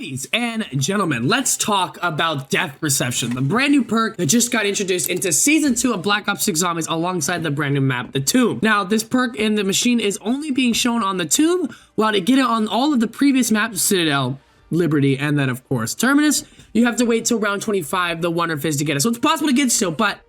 Ladies and gentlemen, let's talk about Death Perception, the brand new perk that just got introduced into Season 2 of Black Ops 6 Zombies alongside the brand new map, The Tomb. Now, this perk in the machine is only being shown on The Tomb, while to get it on all of the previous maps, Citadel, Liberty, and then, of course, Terminus, you have to wait till round 25, the Wonder Fizz, to get it. So it's possible to get still, but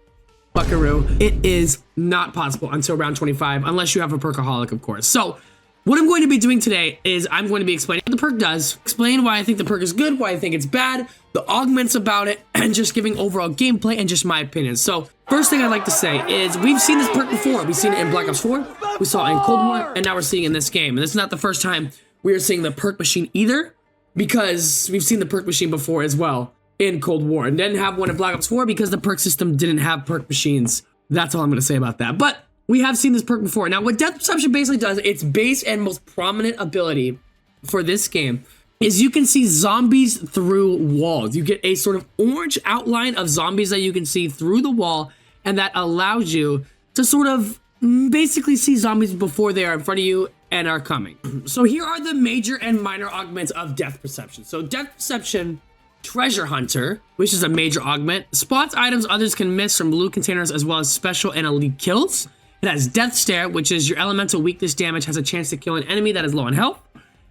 buckaroo, it is not possible until round 25, unless you have a perkaholic, of course. So what I'm going to be doing today is I'm going to be explaining what the perk does, explain why I think the perk is good, why I think it's bad, the augments about it, and just giving overall gameplay and just my opinion. So first thing I'd like to say is we've seen this perk before. We've seen it in Black Ops 4, we saw it in Cold War, and now we're seeing it in this game. And this is not the first time we are seeing the perk machine either, because we've seen the perk machine before as well in Cold War, and didn't have one in Black Ops 4 because the perk system didn't have perk machines. That's all I'm going to say about that. But we have seen this perk before. Now, what Death Perception basically does, its base and most prominent ability for this game, is you can see zombies through walls. You get a sort of orange outline of zombies that you can see through the wall, and that allows you to sort of basically see zombies before they are in front of you and are coming. So here are the major and minor augments of Death Perception. So Death Perception Treasure Hunter, which is a major augment, spots items others can miss from loot containers, as well as special and elite kills. It has Death Stare, which is your elemental weakness damage has a chance to kill an enemy that is low on health.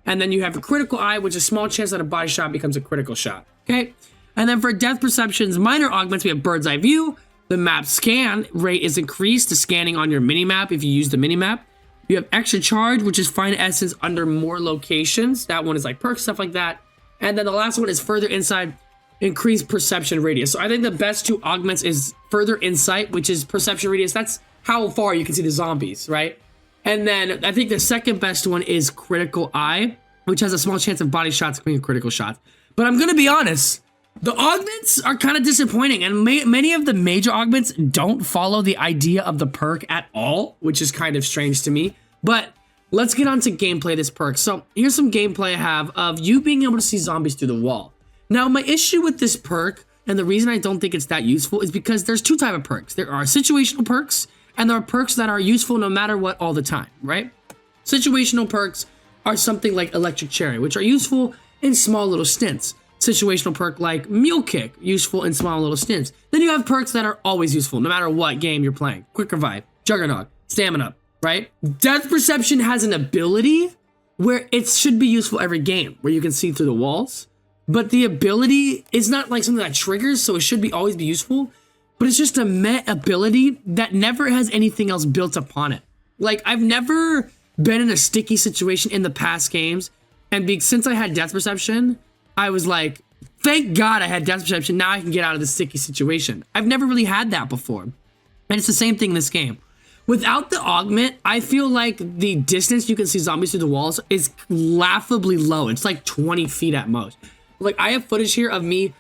And then you have a Critical Eye, which is a small chance that a body shot becomes a critical shot. Okay. And then for Death Perception's minor augments, we have Bird's Eye View. The map scan rate is increased to scanning on your minimap if you use the minimap. You have Extra Charge, which is find essence under more locations. That one is like perk, stuff like that. And then the last one is Further Insight, increased perception radius. So I think the best two augments is Further Insight, which is perception radius. That's how far you can see the zombies, right? And then I think the second best one is Critical Eye, which has a small chance of body shots being a critical shot. But I'm gonna be honest, the augments are kind of disappointing, and many of the major augments don't follow the idea of the perk at all, which is kind of strange to me. But let's get on to gameplay of this perk. So here's some gameplay I have of you being able to see zombies through the wall. Now, my issue with this perk, and the reason I don't think it's that useful, is because there's two types of perks. There are situational perks, and there are perks that are useful no matter what all the time, right? Situational perks are something like Electric Cherry, which are useful in small little stints. Situational perk like Mule Kick, useful in small little stints. Then you have perks that are always useful no matter what game you're playing. Quick Revive, Juggernaut, Stamina, right? Death Perception has an ability where it should be useful every game, where you can see through the walls. But the ability is not like something that triggers, so it should be always be useful. But it's just a meh ability that never has anything else built upon it. Like, I've never been in a sticky situation in the past games, and since I had Death Perception, I was like, thank God I had Death Perception, now I can get out of this sticky situation. I've never really had that before. And it's the same thing in this game. Without the augment, I feel like the distance you can see zombies through the walls is laughably low. It's like 20 feet at most. Like, I have footage here of me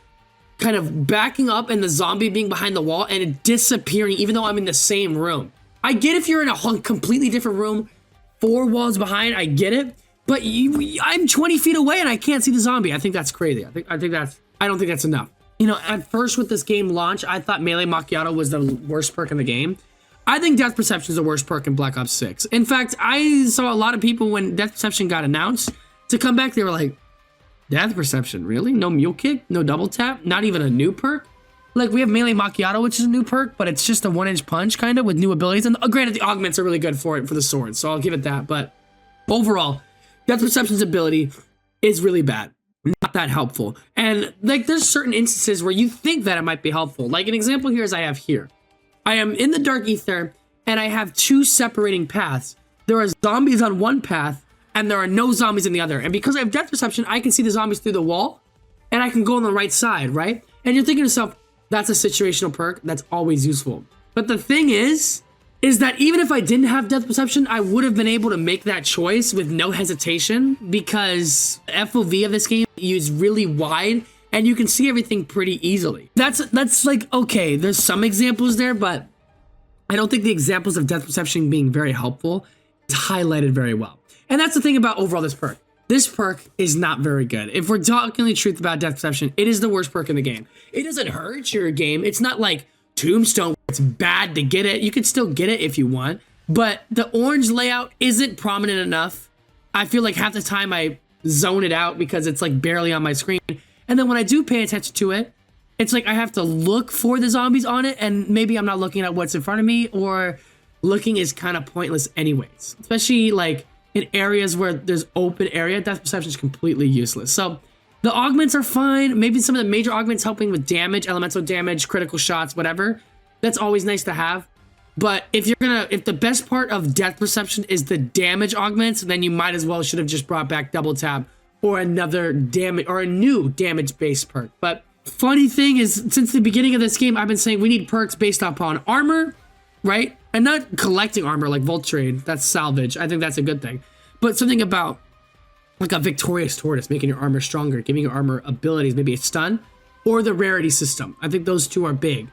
kind of backing up and the zombie being behind the wall and it disappearing even though I'm in the same room. I get if you're in a completely different room, 4 walls behind, I get it. But I'm 20 feet away and I can't see the zombie. I think that's crazy. I don't think that's enough. You know, at first with this game launch, I thought Melee Macchiato was the worst perk in the game. I think Death Perception is the worst perk in Black Ops 6. In fact, I saw a lot of people when Death Perception got announced to come back, they were like, Death Perception, really? No Mule Kick? No Double Tap? Not even a new perk? Like, we have Melee Macchiato, which is a new perk, but it's just a 1-inch punch, kind of, with new abilities. And granted, the augments are really good for it, for the sword, so I'll give it that. But overall, Death Perception's ability is really bad. Not that helpful. And, like, there's certain instances where you think that it might be helpful. Like, an example here is I have here. I am in the Dark Ether, and I have 2 separating paths. There are zombies on one path, and there are no zombies in the other. And because I have Death Perception, I can see the zombies through the wall, and I can go on the right side, right? And you're thinking to yourself, that's a situational perk that's always useful. But the thing is that even if I didn't have Death Perception, I would have been able to make that choice with no hesitation, because FOV of this game is really wide, and you can see everything pretty easily. That's like, okay, there's some examples there, but I don't think the examples of Death Perception being very helpful is highlighted very well. And that's the thing about overall this perk. This perk is not very good. If we're talking the truth about Death Perception, it is the worst perk in the game. It doesn't hurt your game. It's not like Tombstone, it's bad to get it. You can still get it if you want, but the orange layout isn't prominent enough. I feel like half the time I zone it out because it's like barely on my screen. And then when I do pay attention to it, it's like I have to look for the zombies on it, and maybe I'm not looking at what's in front of me, or looking is kind of pointless anyways. Especially like in areas where there's open area, depth perception is completely useless. So the augments are fine. Maybe some of the major augments helping with damage, elemental damage, critical shots, whatever. That's always nice to have. But if the best part of depth perception is the damage augments, then you might as well should have just brought back double tap or another damage or a new damage based perk. But funny thing is, since the beginning of this game, I've been saying we need perks based upon armor, right? And not collecting armor like Volt Trade. That's salvage. I think that's a good thing. But something about like a Victorious Tortoise, making your armor stronger, giving your armor abilities, maybe a stun, or the rarity system. I think those two are big.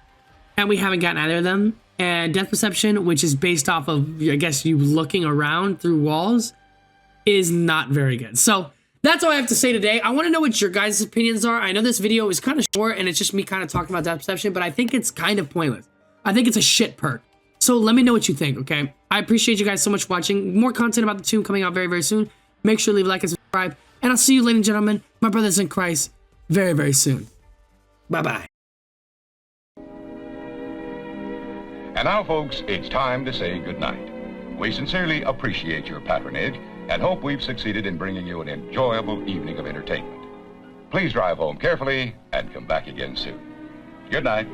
And we haven't gotten either of them. And depth perception, which is based off of, I guess, you looking around through walls, is not very good. So that's all I have to say today. I want to know what your guys' opinions are. I know this video is kind of short and it's just me kind of talking about depth perception, but I think it's kind of pointless. I think it's a shit perk. So let me know what you think, okay? I appreciate you guys so much for watching. More content about the tomb coming out very, very soon. Make sure to leave a like and subscribe. And I'll see you, ladies and gentlemen, my brothers in Christ, very, very soon. Bye-bye. And now, folks, it's time to say goodnight. We sincerely appreciate your patronage and hope we've succeeded in bringing you an enjoyable evening of entertainment. Please drive home carefully and come back again soon. Good night.